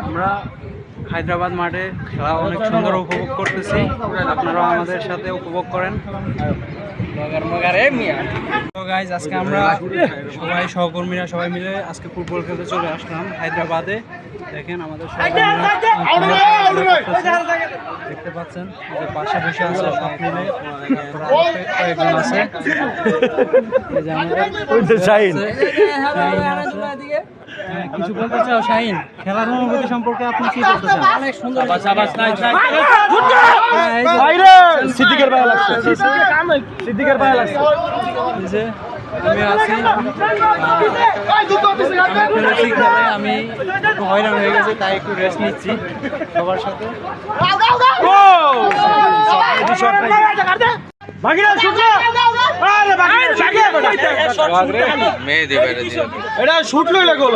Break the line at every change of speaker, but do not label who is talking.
আমরা হায়দ্রাবাদ মাঠে খেলা অনেক সুন্দর উপভোগ করতেছি, আপনারাও আমাদের সাথে উপভোগ করেন। তো গাইজ আজকে আমরা সবাই সহকর্মীরা সবাই মিলে আজকে ফুটবল খেলতে চলে আসলাম হায়দ্রাবাদে। দেখেন আমাদের সবাই দেখতে পাচ্ছেন যে পাশে বসে আছে সব মিলে কয়েকজন আছে। কিছু বলতে চাও শাহিন, খেলার অনুভূতি সম্পর্কে আপনি কি বলতে চান? অনেক সুন্দর। সিদ্দিকের পায়ে লাগছে, সিদ্দিকের পায়ে লাগছে। আমি আছি খেলায় আমি একটু হয়রান হয়ে গেছে, তাই একটু রেস্ট নিচ্ছি সবার সাথে।
এটা শুট লইলে গোল।